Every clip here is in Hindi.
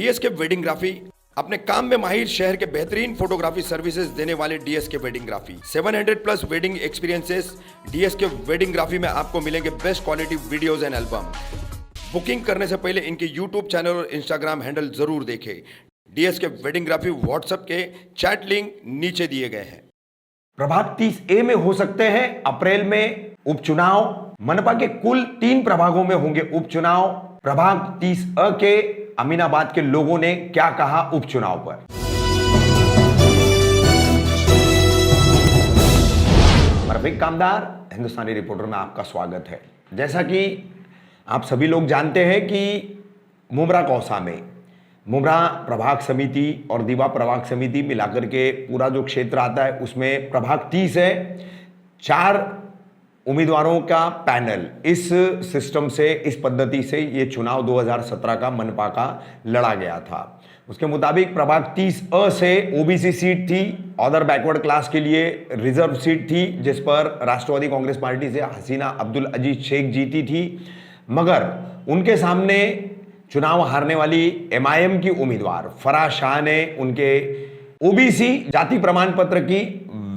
डीएसके वेडिंगग्राफी अपने काम में माहिर शहर के बेहतरीन फोटोग्राफी सर्विसेज देने वाले DSK weddinggraphy 700 plus wedding experiences. DSK weddinggraphy में आपको मिलेंगे best quality videos and album. Booking करने से पहले इनके यूट्यूब चैनल और इंस्टाग्राम हैंडल जरूर देखें। डीएसके वेडिंगग्राफी व्हाट्सएप के चैट लिंक नीचे दिए गए हैं। प्रभाग 30A में हो सकते हैं अप्रैल में उपचुनाव। मनपा के कुल 3 प्रभागों में होंगे उपचुनाव। प्रभाग 30A के अमीनाबाद के लोगों ने क्या कहा उपचुनाव पर। रफीक कामदार हिंदुस्तानी रिपोर्टर में आपका स्वागत है। जैसा कि आप सभी लोग जानते हैं कि मुमरा कौसा में मुमरा प्रभाग समिति और दीवा प्रभाग समिति मिलाकर के पूरा जो क्षेत्र आता है उसमें प्रभाग 30 है। 4 उम्मीदवारों का पैनल इस सिस्टम से, इस पद्धति से ये चुनाव 2017 का मनपा का लड़ा गया था। उसके मुताबिक प्रभाग 30A से ओबीसी सीट थी, अदर बैकवर्ड क्लास के लिए रिजर्व सीट थी, जिस पर राष्ट्रवादी कांग्रेस पार्टी से हसीना अब्दुल अजीज शेख जीती थी। मगर उनके सामने चुनाव हारने वाली एमआईएम की उम्मीदवार फराह शाह ने उनके ओबीसी जाति प्रमाण पत्र की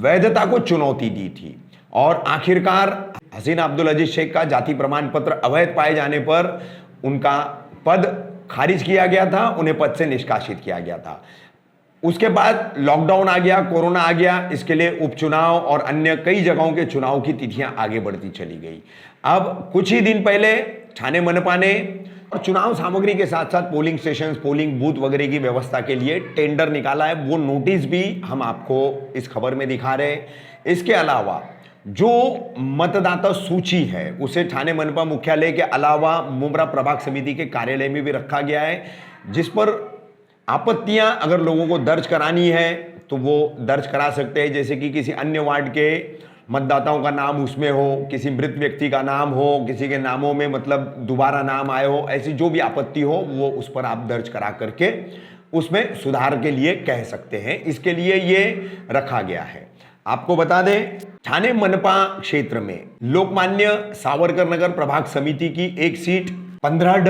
वैधता को चुनौती दी थी और आखिरकार हसीना अब्दुल अजीज शेख का जाति प्रमाण पत्र अवैध पाए जाने पर उनका पद खारिज किया गया था, उन्हें पद से निष्कासित किया गया था। उसके बाद लॉकडाउन आ गया, कोरोना आ गया, इसके लिए उपचुनाव और अन्य कई जगहों के चुनाव की तिथियां आगे बढ़ती चली गई। अब कुछ ही दिन पहले ठाणे मनपा ने और चुनाव सामग्री के साथ साथ पोलिंग स्टेशन, पोलिंग बूथ वगैरह की व्यवस्था के लिए टेंडर निकाला है। वो नोटिस भी हम आपको इस खबर में दिखा रहे हैं। इसके अलावा जो मतदाता सूची है उसे ठाणे मनपा मुख्यालय के अलावा मुमरा प्रभाग समिति के कार्यालय में भी रखा गया है, जिस पर आपत्तियां अगर लोगों को दर्ज करानी है तो वो दर्ज करा सकते हैं। जैसे कि किसी अन्य वार्ड के मतदाताओं का नाम उसमें हो, किसी मृत व्यक्ति का नाम हो, किसी के नामों में मतलब दोबारा नाम आए हो, ऐसी जो भी आपत्ति हो वो उस पर आप दर्ज करा करके उसमें सुधार के लिए कह सकते हैं। इसके लिए ये रखा गया है। आपको बता दें, ठाणे मनपा क्षेत्र में लोकमान्य सावरकर नगर प्रभाग समिति की एक सीट 15D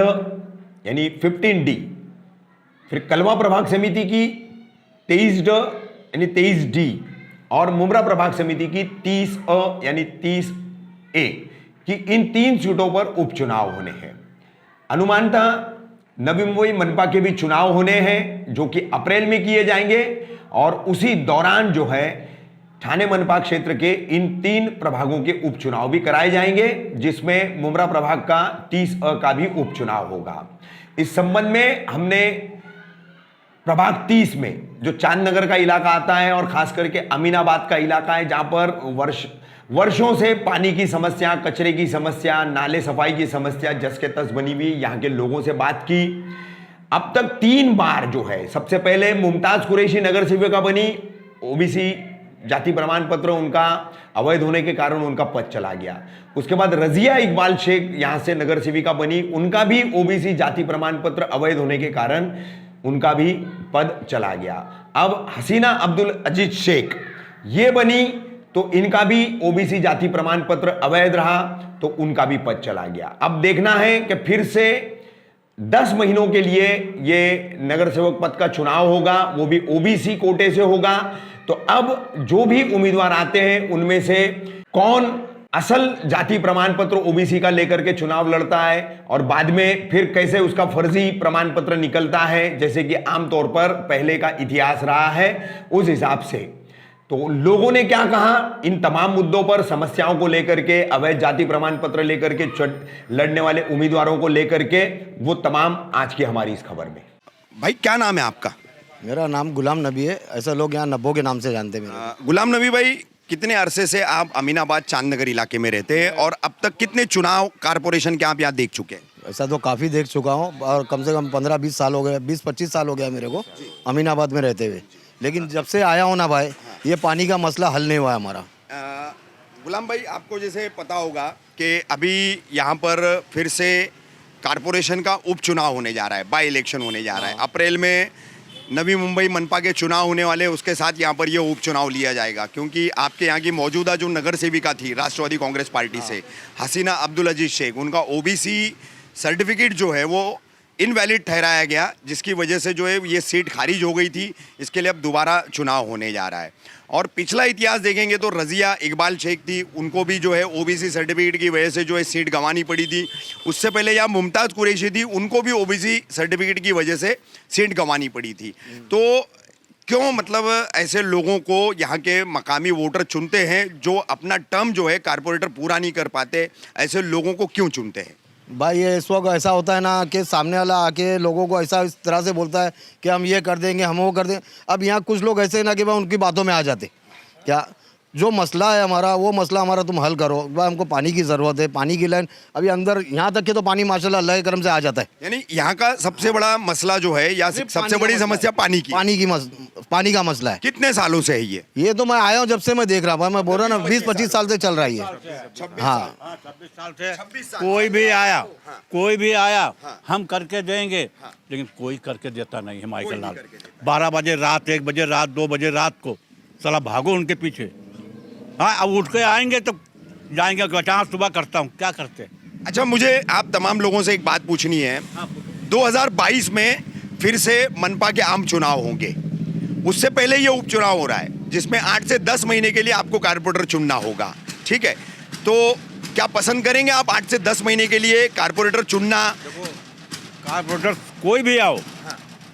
यानी 15D, फिर कलवा प्रभाग समिति की 23D यानी 23D और मुमरा प्रभाग समिति की 30A यानी 30A की इन 3 सीटों पर उपचुनाव होने हैं। अनुमानतः नवी मुंबई मनपा के भी चुनाव होने हैं जो कि अप्रैल में किए जाएंगे और उसी दौरान जो है ठाणे मनपा क्षेत्र के इन 3 प्रभागों के उपचुनाव भी कराए जाएंगे, जिसमें मुमरा प्रभाग का 30A का भी उपचुनाव होगा। इस संबंध में हमने प्रभाग 30 में जो चांदनगर का इलाका आता है और खास करके अमीनाबाद का इलाका है, जहां पर वर्षों से पानी की समस्या, कचरे की समस्या, नाले सफाई की समस्या जस के तस बनी हुई, यहां के लोगों से बात की। अब तक 3 बार जो है, सबसे पहले मुमताज कुरैशी नगर सेविका बनी, ओबीसी जाति प्रमाण पत्र उनका अवैध होने के कारण उनका पद चला गया। उसके बाद रजिया इकबाल शेख यहां से नगर सेविका बनी, उनका भी ओबीसी जाति प्रमाण पत्र अवैध होने के कारण उनका भी पद चला गया। अब हसीना अब्दुल अजीज शेख ये बनी तो इनका भी ओबीसी जाति प्रमाण पत्र अवैध रहा तो उनका भी पद चला गया। अब देखना है कि फिर से 10 महीनों के लिए ये नगर सेवक पद का चुनाव होगा, वो भी ओबीसी कोटे से होगा। तो अब जो भी उम्मीदवार आते हैं उनमें से कौन असल जाति प्रमाण पत्र ओबीसी का लेकर के चुनाव लड़ता है और बाद में फिर कैसे उसका फर्जी प्रमाण पत्र निकलता है, जैसे कि आमतौर पर पहले का इतिहास रहा है, उस हिसाब से तो लोगों ने क्या कहा इन तमाम मुद्दों पर, समस्याओं को लेकर के, अवैध जाति प्रमाण पत्र लेकर के लड़ने वाले उम्मीदवारों को लेकर के, वो तमाम आज की हमारी इस खबर में। भाई क्या नाम है आपका? मेरा नाम गुलाम नबी है, ऐसा लोग यहाँ नब्बो के नाम से जानते हैं। गुलाम नबी भाई, कितने अरसे से आप अमीनाबाद चांदनगर इलाके में रहते हैं और अब तक कितने चुनाव कारपोरेशन के आप यहाँ देख चुके हैं? ऐसा तो काफ़ी देख चुका हूँ और कम से कम 15-20 साल हो गए, 20-25 साल हो गया मेरे को अमीनाबाद में रहते हुए। लेकिन जब से आया हूँ ना भाई, ये पानी का मसला हल नहीं हुआ है हमारा। गुलाम भाई, आपको जैसे पता होगा कि अभी यहाँ पर फिर से कारपोरेशन का उपचुनाव होने जा रहा है, बाई इलेक्शन होने जा रहा है। अप्रैल में नवी मुंबई मनपा के चुनाव होने वाले, उसके साथ यहाँ पर ये उपचुनाव लिया जाएगा, क्योंकि आपके यहाँ की मौजूदा जो नगर सेविका थी राष्ट्रवादी कांग्रेस पार्टी से हसीना अब्दुल अजीज शेख, उनका ओबीसी सर्टिफिकेट जो है वो इनवैलिड ठहराया गया, जिसकी वजह से जो है ये सीट खारिज हो गई थी। इसके लिए अब दोबारा चुनाव होने जा रहा है। और पिछला इतिहास देखेंगे तो रज़िया इकबाल शेख थी, उनको भी जो है ओबीसी सर्टिफिकेट की वजह से जो है सीट गंवानी पड़ी थी। उससे पहले यहाँ मुमताज़ कुरैशी थी, उनको भी ओबीसी सर्टिफिकेट की वजह से सीट गंवानी पड़ी थी। तो क्यों मतलब ऐसे लोगों को यहाँ के मकामी वोटर चुनते हैं जो अपना टर्म जो है कारपोरेटर पूरा नहीं कर पाते, ऐसे लोगों को क्यों चुनते हैं? भाई ये इस वक्त ऐसा होता है ना कि सामने वाला आके लोगों को ऐसा इस तरह से बोलता है कि हम ये कर देंगे, हम वो कर देंगे। अब यहाँ कुछ लोग ऐसे ना कि भाई उनकी बातों में आ जाते, क्या जो मसला है हमारा वो मसला हमारा तुम हल करो। भाई हमको पानी की ज़रूरत है, पानी की लाइन अभी अंदर यहाँ तक के तो पानी माशाल्लाह अल्लाह के करम से आ जाता है। यानी यहाँ का सबसे बड़ा मसला जो है या सबसे बड़ी समस्या पानी की, पानी का मसला है। कितने सालों से है ये? तो मैं आया हूँ जब से मैं देख रहा हूँ, मैं बोल रहा ना 20-25 साल से चल रहा है ये। हाँ 26 साल से कोई भी आया हम करके देंगे, लेकिन कोई करके देता नहीं है। माइकल लाल 12 बजे रात, 1 बजे रात, 2 बजे रात को साला भागो उनके पीछे। हाँ अब उठ के आएंगे तो जाएंगे, अचानक सुबह करता हूँ, क्या करते। अच्छा, मुझे आप तमाम लोगों से एक बात पूछनी है। 2022 में फिर से मनपा के आम चुनाव होंगे, उससे पहले ये उपचुनाव हो रहा है जिसमें 8 से 10 महीने के लिए आपको कारपोरेटर चुनना होगा, ठीक है? तो क्या पसंद करेंगे आप 8 से 10 महीने के लिए कारपोरेटर चुनना? कारपोरेटर कोई भी आओ,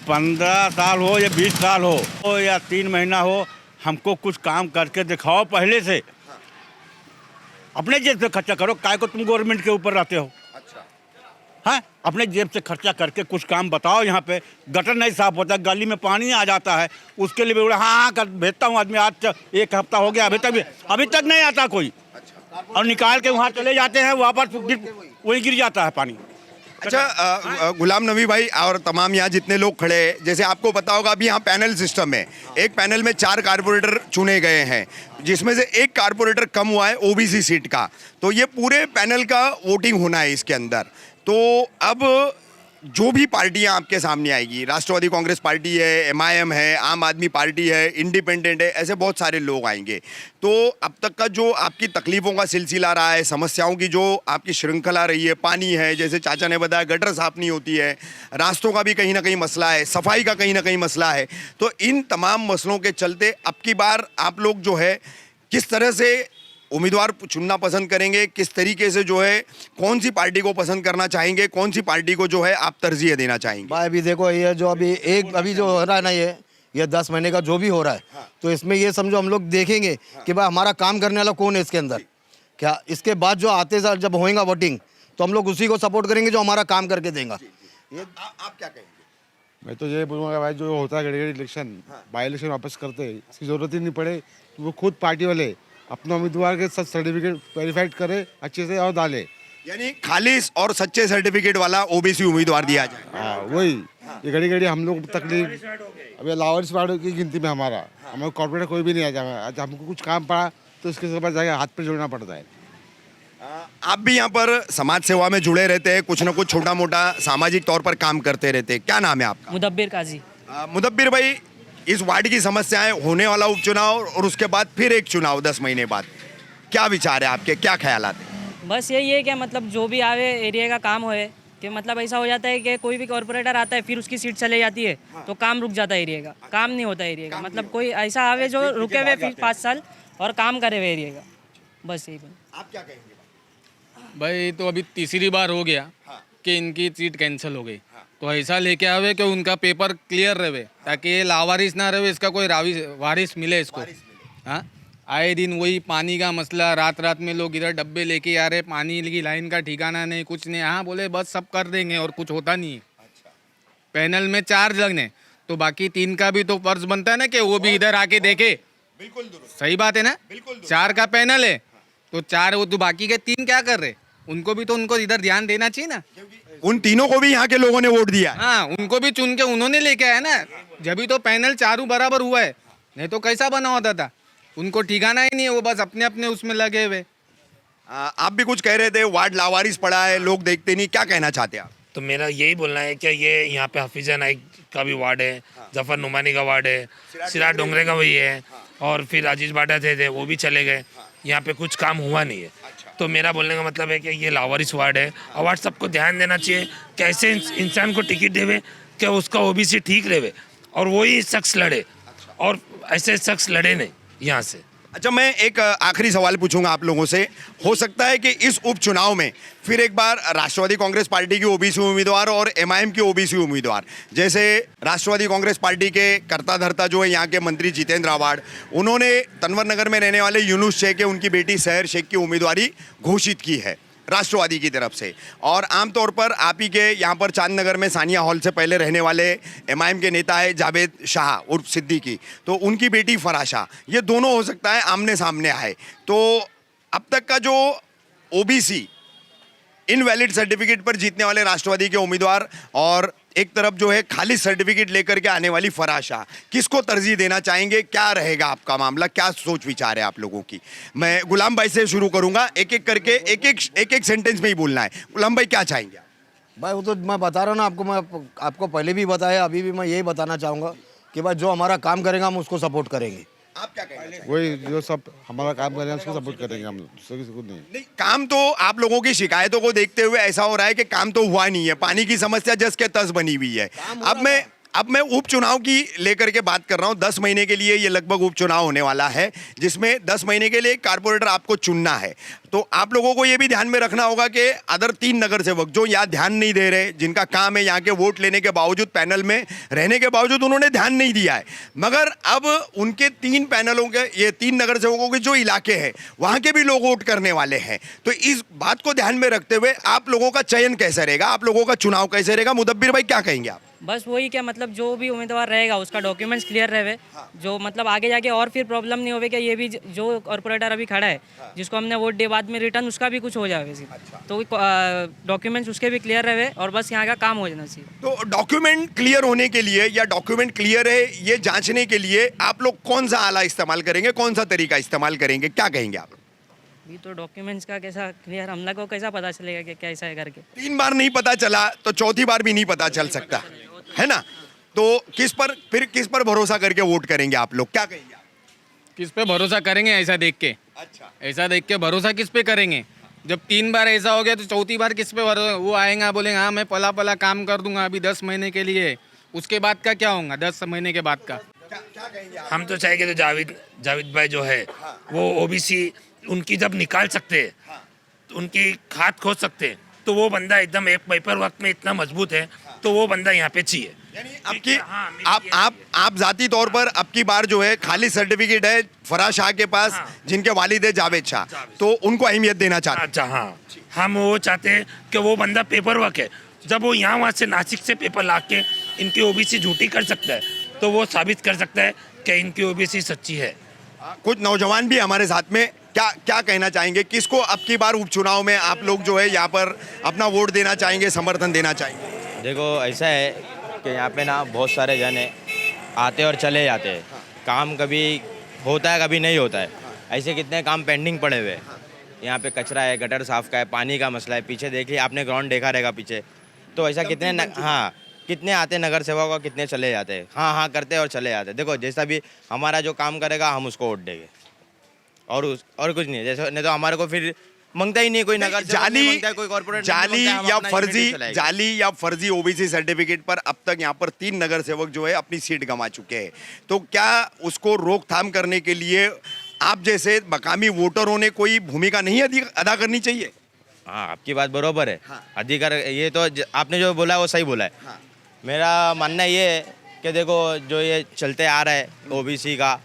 15 साल हो या 20 साल हो या 3 महीना हो, हमको कुछ काम करके दिखाओ पहले से। अपने जेब से खर्चा करो, काय को तुम गवर्नमेंट के ऊपर रहते हो? अच्छा, हाँ अपने जेब से खर्चा करके कुछ काम बताओ। यहाँ पे गटर नहीं साफ होता, गली में पानी आ जाता है, उसके लिए भी बोला हाँ कर भेजता हूँ आदमी। आज 1 हफ्ता हो गया, अभी तक नहीं आता कोई। और निकाल के वहाँ चले जाते हैं, वापस वही गिर जाता है पानी। अच्छा, गुलाम नबी भाई और तमाम यहाँ जितने लोग खड़े हैं, जैसे आपको पता होगा अभी यहाँ पैनल सिस्टम है। एक पैनल में 4 कारपोरेटर चुने गए हैं, जिसमें से एक कारपोरेटर कम हुआ है ओबीसी सीट का। तो ये पूरे पैनल का वोटिंग होना है इसके अंदर। तो अब जो भी पार्टियां आपके सामने आएगी, राष्ट्रवादी कांग्रेस पार्टी है, एमआईएम है, आम आदमी पार्टी है, इंडिपेंडेंट है, ऐसे बहुत सारे लोग आएंगे। तो अब तक का जो आपकी तकलीफ़ों का सिलसिला रहा है, समस्याओं की जो आपकी श्रृंखला रही है, पानी है, जैसे चाचा ने बताया गटर साफ नहीं होती है, रास्तों का भी कहीं ना कहीं मसला है, सफाई का कहीं ना कहीं मसला है। तो इन तमाम मसलों के चलते अब की बार आप लोग जो है किस तरह से उम्मीदवार चुनना पसंद करेंगे, किस तरीके से जो है कौन सी पार्टी को पसंद करना चाहेंगे, कौन सी पार्टी को जो है आप तरजीह देना चाहेंगे? भाई अभी देखो ये जो अभी जो हो रहा है ना, ये 10 महीने का जो भी हो रहा है, तो इसमें ये समझो हम लोग देखेंगे कि भाई हमारा काम करने वाला कौन है इसके अंदर। क्या इसके बाद जो आते साल जब होएगा वोटिंग तो हम लोग उसी को सपोर्ट करेंगे जो हमारा काम करके देगा। आप क्या कहेंगे? मैं तो ये बोलूँगा भाई, जो होता है घड़ी इलेक्शन, बाई इलेक्शन वापस करते हैं, इसकी ज़रूरत ही नहीं पड़े। वो खुद पार्टी वाले अपना उम्मीदवार के साथ सर्टिफिकेट वेरीफाइड करे अच्छे से और डाले, यानी खालिश और सच्चे सर्टिफिकेट वाला ओबीसी उम्मीदवार दिया जाए। हाँ वही। ये घड़ी घड़ी हम लोग तकलीफ, अभी लाहौर वार्ड की गिनती में हमारा कॉर्पोरेटर कोई भी नहीं आ जाएगा। आज हमको कुछ काम पड़ा तो उसके बाद जाके हाथ पे जोड़ना पड़ता है। आप भी यहाँ पर समाज सेवा में जुड़े रहते हैं, कुछ ना कुछ छोटा मोटा सामाजिक तौर पर काम करते रहते हैं, क्या नाम है आपका? मुदब्बिर काजी। मुदब्बिर भाई, इस वार्ड की समस्याएं, होने वाला उपचुनाव और उसके बाद फिर एक चुनाव 10 महीने बाद, क्या विचार है आपके, क्या ख्यालात हैं? बस यही है कि मतलब जो भी आवे एरिया का काम होए, कि मतलब ऐसा हो जाता है कि कोई भी कॉर्पोरेटर आता है फिर उसकी सीट चले जाती है तो काम रुक जाता है एरिया का, काम नहीं होता एरिया का। मतलब कोई ऐसा आवे जो रुके हुए फिर 5 साल और काम करे हुए एरिया का, बस यही। आप क्या कहेंगे भाई? तो अभी तीसरी बार हो गया कि इनकी सीट कैंसिल हो गई, तो ऐसा लेके आवे कि उनका पेपर क्लियर रहे, ताकि ये लावारिस ना रहे, इसका कोई वारिस मिले इसको। हाँ, आए दिन वही पानी का मसला, रात रात में लोग इधर डब्बे लेके आ रहे, पानी की लाइन का ठिकाना नहीं, कुछ नहीं। हाँ बोले बस सब कर देंगे और कुछ होता नहीं है। पैनल में 4 जने, तो बाकी 3 का भी तो फर्ज बनता है ना कि वो भी इधर आके देखे। बिल्कुल सही बात है ना? 4 का पैनल है तो 4, वो तो बाकी के 3 क्या कर रहे? उनको भी तो उनको इधर ध्यान देना चाहिए ना। उन तीनों को भी यहाँ के लोगों ने वोट दिया। हाँ, उनको भी चुन के उन्होंने लेके आया ना, जब भी तो पैनल 4 बराबर हुआ है, नहीं तो कैसा बना होता था? उनको ठिकाना ही नहीं है, वो बस अपने अपने उसमें लगे हुए। आप भी कुछ कह रहे थे, वार्ड लावारिस पड़ा है, लोग देखते नहीं, क्या कहना चाहते हैं आप? तो मेरा यही बोलना है कि ये यहाँ पे हफीजा नाइक का भी वार्ड है, जफर नुमानी का वार्ड है, सिराज डोंगरे का भी है, और फिर राजेश बाटा थे वो भी चले गए। यहाँ पे कुछ काम हुआ नहीं है। तो मेरा बोलने का मतलब है कि ये लावारिस वार्ड है और वार्ड सबको ध्यान देना चाहिए कि ऐसे इंसान को टिकट देवे कि उसका ओबीसी ठीक रहे और वही शख्स लड़े, और ऐसे शख्स लड़े नहीं यहाँ से। अच्छा, मैं एक आखिरी सवाल पूछूंगा आप लोगों से। हो सकता है कि इस उपचुनाव में फिर एक बार राष्ट्रवादी कांग्रेस पार्टी की ओबीसी उम्मीदवार और एमआईएम की ओबीसी उम्मीदवार, जैसे राष्ट्रवादी कांग्रेस पार्टी के कर्ता धर्ता जो है यहाँ के मंत्री जितेंद्र आव्हाड, उन्होंने तनवर नगर में रहने वाले यूनुस शेख के उनकी बेटी सहर शेख की उम्मीदवारी घोषित की है राष्ट्रवादी की तरफ से। और आमतौर पर आप ही के यहाँ पर चांदनगर में सानिया हॉल से पहले रहने वाले एमआईएम के नेता है जावेद शाह उर्फ सिद्दीकी, तो उनकी बेटी फराशा, ये दोनों हो सकता है आमने सामने आए। तो अब तक का जो ओबीसी इनवैलिड सर्टिफिकेट पर जीतने वाले राष्ट्रवादी के उम्मीदवार और एक तरफ जो है खाली सर्टिफिकेट लेकर के आने वाली फराशा, किसको तरजीह देना चाहेंगे? क्या रहेगा आपका मामला, क्या सोच विचार है आप लोगों की? मैं गुलाम भाई से शुरू करूंगा, एक एक करके एक एक सेंटेंस में ही बोलना है। गुलाम भाई क्या चाहेंगे? भाई वो तो मैं बता रहा हूँ ना आपको, मैं आपको पहले भी बताया, अभी भी मैं यही बताना चाहूँगा कि भाई जो हमारा काम करेगा हम उसको सपोर्ट करेंगे। आप क्या कहेंगे? वही जो सब हमारा काम करेंगे उसको सपोर्ट करेंगे हम, दूसरे किसी को नहीं। नहीं, काम तो आप लोगों की शिकायतों को देखते हुए ऐसा हो रहा है कि काम तो हुआ नहीं है, पानी की समस्या जस के तस बनी हुई है। अब मैं उपचुनाव की लेकर के बात कर रहा हूं। 10 महीने के लिए ये लगभग उपचुनाव होने वाला है, जिसमें 10 महीने के लिए एक कारपोरेटर आपको चुनना है। तो आप लोगों को ये भी ध्यान में रखना होगा कि अदर 3 नगर सेवक जो यहाँ ध्यान नहीं दे रहे, जिनका काम है यहाँ के वोट लेने के बावजूद, पैनल में रहने के बावजूद उन्होंने ध्यान नहीं दिया है, मगर अब उनके 3 पैनलों के, ये 3 नगर सेवकों के जो इलाके हैं वहाँ के भी लोग वोट करने वाले हैं। तो इस बात को ध्यान में रखते हुए आप लोगों का चयन कैसे रहेगा, आप लोगों का चुनाव कैसे रहेगा? मुदब्बिर भाई क्या कहेंगे आप? बस वही क्या, मतलब जो भी उम्मीदवार रहेगा उसका डॉक्यूमेंट्स क्लियर रहे, जो मतलब आगे जाके और फिर प्रॉब्लम नहीं होवे कि ये भी जो कॉर्पोरेटर अभी खड़ा है जिसको हमने वोट दिए बाद में रिटर्न उसका भी कुछ हो जाए। तो डॉक्यूमेंट्स उसके भी क्लियर रहे और बस यहाँ का काम हो जाना चाहिए। तो डॉक्यूमेंट क्लियर होने के लिए या डॉक्यूमेंट क्लियर है ये जांचने के लिए आप लोग कौन सा आला इस्तेमाल करेंगे, कौन सा तरीका इस्तेमाल करेंगे, क्या कहेंगे आप? अभी तो डॉक्यूमेंट्स का कैसा क्लियर, हम लोग को कैसा पता चलेगा कि कैसा है करके? 3 बार नहीं पता चला तो चौथी बार भी नहीं पता चल सकता है ना? तो किस पर भरोसा करके वोट करेंगे आप लोग, क्या कहेंगे आप? किस पे भरोसा करेंगे ऐसा देख के? अच्छा, ऐसा देख के भरोसा किस पे करेंगे? जब 3 बार ऐसा हो गया तो चौथी बार किस पे भरोसा? वो आएगा बोलेंगे हाँ मैं पला पला काम कर दूंगा अभी 10 महीने के लिए, उसके बाद का क्या होगा 10 महीने के बाद का? क्या कहेंगे आप? हम तो चाहेंगे तो जावेद भाई जो है वो ओबीसी उनकी जब निकाल सकते हैं, उनकी खाद खोद सकते हैं, तो वो बंदा एकदम एक पेपर वर्क में इतना मजबूत है, तो वो बंदा यहाँ पे चाहिए। यानी आप जाती तौर पर अब की बार जो है खाली सर्टिफिकेट है फराज शाह के पास, जिनके वालिद है जावेद शाह, तो उनको अहमियत देना चाहते हैं। अच्छा, हाँ, हम वो चाहते हैं कि वो बंदा पेपर वर्क है, जब वो यहाँ वहाँ से नासिक से पेपर ला के इनकी ओबीसी झूठी कर सकता है तो वो साबित कर सकता है कि इनकी ओबीसी सच्ची है। कुछ नौजवान भी हमारे साथ में, क्या कहना चाहेंगे, किसको अब की बार उपचुनाव में आप लोग जो है यहाँ पर अपना वोट देना चाहेंगे, समर्थन देना चाहेंगे? देखो ऐसा है कि यहाँ पे ना बहुत सारे जन है आते और चले जाते हैं, काम कभी होता है कभी नहीं होता है, ऐसे कितने काम पेंडिंग पड़े हुए हैं। यहाँ पे कचरा है, गटर साफ का है, पानी का मसला है, पीछे देखिए आपने ग्राउंड देखा रहेगा पीछे, तो ऐसा कितने आते नगर सेवक और कितने चले जाते हैं, हाँ करते और चले जाते। देखो जैसा भी हमारा जो काम करेगा हम उसको वोट देंगे और कुछ नहीं, जैसे नहीं तो हमारे को फिर मांगता ही नहीं कोई नगर जाली या फर्जी ओबीसी सर्टिफिकेट पर अब तक यहाँ पर 3 नगर सेवक जो है अपनी सीट गंवा चुके हैं। तो क्या उसको रोकथाम करने के लिए आप जैसे मकामी वोटरों ने कोई भूमिका नहीं अदा करनी चाहिए? हाँ आपकी बात बरोबर है। अधिकार ये तो आपने जो बोला वो सही बोला है। मेरा मानना ये है कि देखो जो ये चलते आ रहा है ओबीसी का,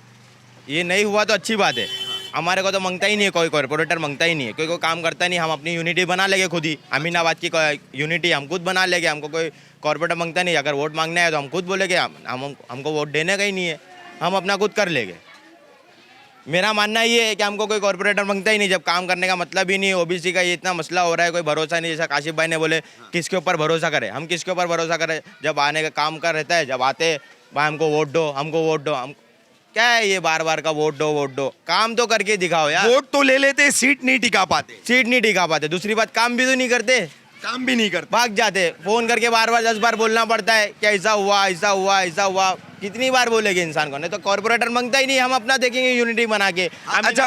ये नहीं हुआ तो अच्छी बात है। हमारे को तो मांगता ही नहीं है, कोई कॉर्पोरेटर मांगता ही नहीं है, कोई काम करता नहीं। हम अपनी यूनिटी बना लेंगे खुद ही, अमीनाबाद की यूनिटी हम खुद बना लेंगे, हमको कोई कॉर्पोरेटर मांगता नहीं। अगर वोट मांगना है तो हम खुद बोलेंगे हमको वोट देने का ही नहीं है, हम अपना खुद कर लेंगे। मेरा मानना ये है कि हमको कोई कॉर्पोरेटर मांगता ही नहीं, जब काम करने का मतलब ही नहीं। ओबीसी का ये इतना मसला हो रहा है, कोई भरोसा नहीं। जैसा काशिफ भाई ने बोले किसके ऊपर भरोसा करें, हम किसके ऊपर भरोसा करें? जब आने का काम कर रहता है, जब आते भाई हमको वोट दो, हम क्या है ये बार बार का वोट दो, काम तो करके दिखाओ यार। वोट तो ले लेते, सीट नहीं टिका पाते। दूसरी बात काम भी तो नहीं करते। काम भी नहीं करते। भाग जाते, फोन करके बार बार 10 बार बोलना पड़ता है कि ऐसा हुआ ऐसा हुआ ऐसा हुआ। कितनी बार बोलेंगे इंसान को, नहीं तो कॉर्पोरेटर मांगता ही नहीं, हम अपना देखेंगे यूनिटी बना के। अच्छा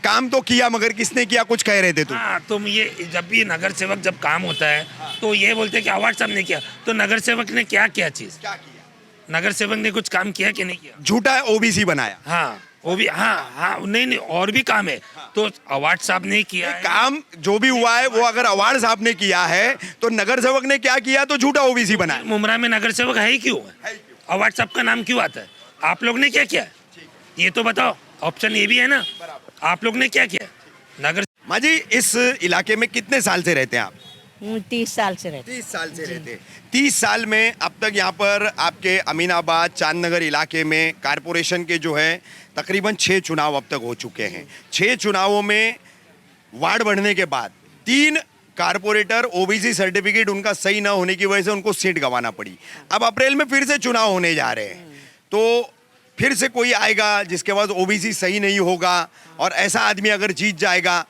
काम तो किया, मगर किसने किया कुछ कह रहे थे तुम? हाँ, तुम ये जब भी नगर सेवक जब काम होता है तो ये बोलते हैं कि अवार्ड साहब ने किया, तो नगर सेवक ने क्या किया चीज? क्या किया? नगर सेवक ने कुछ काम किया कि नहीं किया? झूठा ओबीसी बनाया। हाँ वो भी, हाँ नहीं और भी काम है, तो अवार्ड साहब ने किया है। काम जो भी हुआ है वो अगर अवार्ड साहब ने किया है तो नगर सेवक ने क्या किया तो झूठा ओबीसी बनाया। मुमरा में नगर सेवक है ही क्यों? अवार्ड साहब का नाम क्यों आता है? आप लोग ने क्या किया ये तो बताओ, ऑप्शन ये भी है ना, आप लोग ने क्या किया? नगर माँ जी, इस इलाके में कितने साल से रहते हैं आप? 30 साल से रहते। 30 साल से रहते हैं। 30 साल में अब तक यहाँ पर आपके अमीनाबाद चांदनगर इलाके में कारपोरेशन के जो है तकरीबन 6 चुनाव अब तक हो चुके हैं। 6 चुनावों में वार्ड बढ़ने के बाद 3 कारपोरेटर ओबीसी सर्टिफिकेट उनका सही ना होने की वजह से उनको सीट गंवाना पड़ी। अब अप्रैल में फिर से चुनाव होने जा रहे हैं, तो फिर से कोई आएगा जिसके पास ओबीसी सही नहीं होगा और ऐसा आदमी अगर जीत जाएगा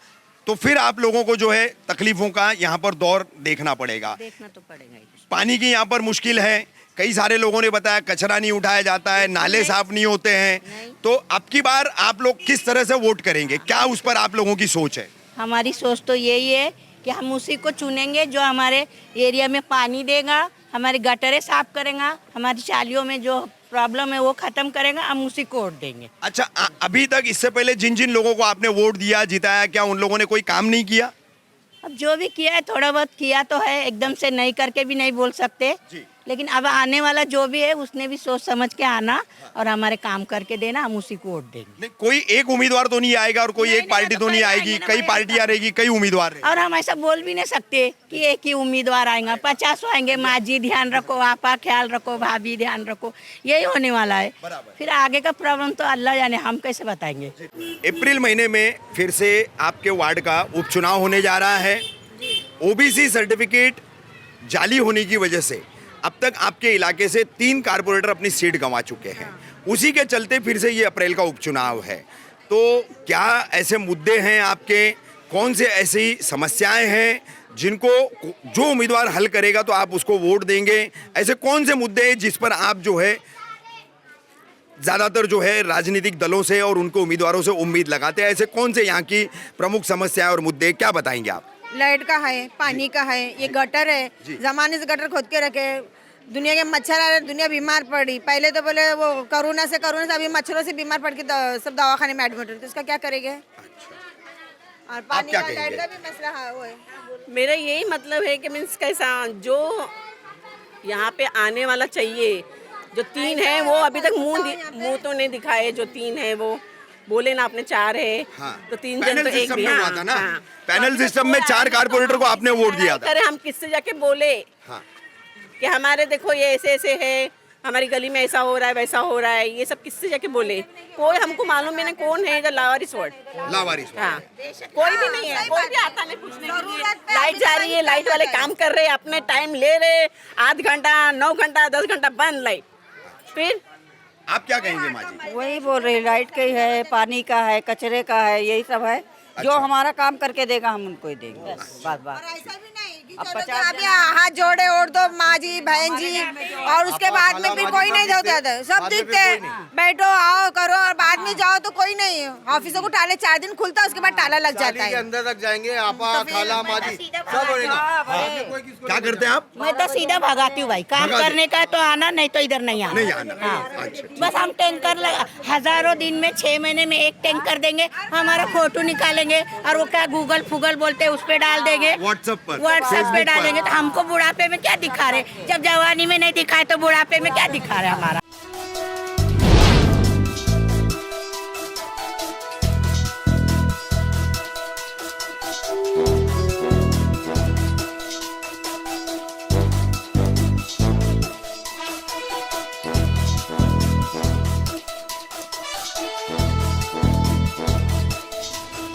तो फिर आप लोगों को जो है तकलीफों का यहाँ पर दौर देखना पड़ेगा। देखना तो पड़ेगा ही। पानी की यहाँ पर मुश्किल है, कई सारे लोगों ने बताया कचरा नहीं उठाया जाता है, नाले साफ नहीं होते हैं। तो अब की बार आप लोग किस तरह से वोट करेंगे, क्या उस पर आप लोगों की सोच है? हमारी सोच तो यही है कि हम उसी को चुनेंगे जो हमारे एरिया में पानी देगा, हमारी गटरें साफ करेगा, हमारी चालियों में जो प्रॉब्लम है वो खत्म करेगा, हम उसी को वोट देंगे। अच्छा, अभी तक इससे पहले जिन जिन लोगों को आपने वोट दिया जिताया, क्या उन लोगों ने कोई काम नहीं किया? अब जो भी किया है थोड़ा बहुत किया तो है, एकदम से नहीं करके भी नहीं बोल सकते जी। लेकिन अब आने वाला जो भी है उसने भी सोच समझ के आना और हमारे काम करके देना, हम उसी को वोट देंगे। नहीं, कोई एक उम्मीदवार तो नहीं आएगा और कोई नहीं, एक पार्टी नहीं, तो नहीं कई आएगी, आएंगे ना, कई कई पार्टियां रहेगी, कई उम्मीदवार रहेंगे। और हम ऐसा बोल भी नहीं सकते कि एक ही उम्मीदवार आएगा, 50 आएंगे। माँ जी ध्यान रखो, आपा ख्याल रखो, भाभी ध्यान रखो, यही होने वाला है। फिर आगे का प्रॉब्लम तो अल्लाह जाने, हम कैसे बताएंगे। अप्रैल महीने में फिर से आपके वार्ड का उपचुनाव होने जा रहा है। ओबीसी सर्टिफिकेट जाली होने की वजह से अब तक आपके इलाके से 3 कारपोरेटर अपनी सीट गंवा चुके हैं। उसी के चलते फिर से ये अप्रैल का उपचुनाव है। तो क्या ऐसे मुद्दे हैं आपके, कौन से ऐसी समस्याएं हैं जिनको जो उम्मीदवार हल करेगा तो आप उसको वोट देंगे? ऐसे कौन से मुद्दे हैं जिस पर आप जो है ज़्यादातर जो है राजनीतिक दलों से और उनको उम्मीदवारों से उम्मीद लगाते हैं? ऐसे कौन से यहाँ की प्रमुख समस्याएं और मुद्दे, क्या बताएंगे आप? लाइट का है, पानी का है, ये गटर है, जमाने से गटर खोद के रखे, दुनिया के मच्छर आ रहे, दुनिया बीमार पड़ी। पहले तो बोले वो कोरोना से अभी मच्छरों से बीमार पड़ के सब दवाखाने में एडमिट होते, इसका क्या करेंगे? अच्छा। और पानी का, लाइट का भी मसला है, वो है। मेरा यही मतलब है कि मीन्स कैसा जो यहाँ पे आने वाला चाहिए, जो 3 है वो अभी तक मुंह तो नहीं दिखाए। जो 3 है वो बोले ना, आपने 4 है। हाँ। तो 3 जन तो एक भी। हुआ था ना, पैनल सिस्टम में 4 कारपोरेटर को आपने वोट दिया था। हम किससे जाके बोले कि हमारे देखो ये ऐसे ऐसे है, हमारी गली में ऐसा हो रहा है वैसा हो रहा है, ये सब किससे जाके बोले? कोई हमको मालूम है ना कौन है इधर लावारिस वार्ड। हाँ, कोई भी नहीं है, कोई भी आता नहीं पूछने के लिए। लाइट जा रही है, लाइट वाले काम कर रहे हैं, अपने टाइम ले रहे, 8 घंटा 9 घंटा 10 घंटा बंद लाइट। फिर आप क्या कहेंगे माँ जी? वही बोल रहे, लाइट का ही है, पानी का है, कचरे का है, यही सब है। जो हमारा काम करके देगा हम उनको ही देंगे, बस। अब हाथ जोड़े और दो माँ जी बहन जी, और उसके बाद में फिर कोई नहीं जाता, सब दिखते हैं, बैठो आओ करो, और बाद में जाओ तो कोई नहीं। ऑफिसों को ताले 4 दिन खुलता है, उसके बाद ताला लग जाता है। अंदर तक जाएंगे, आपा खाला माँ जी सब होगा। क्या करते हैं आप? मैं तो सीधा भगाती हूँ भाई, काम करने का तो आना, नहीं तो इधर नहीं आना। नहीं आना। हाँ। अच्छा। बस हम टैंकर लगा, हजारों दिन में 6 महीने में एक टैंकर देंगे, हमारा फोटो निकालेंगे और वो क्या गूगल फूगल बोलते हैं उस पे डाल देंगे, व्हाट्सएप पे डालेंगे। तो हमको बुढ़ापे में क्या दिखा रहे? जब जवानी में नहीं दिखाए तो बुढ़ापे में क्या दिखा रहे हमारा?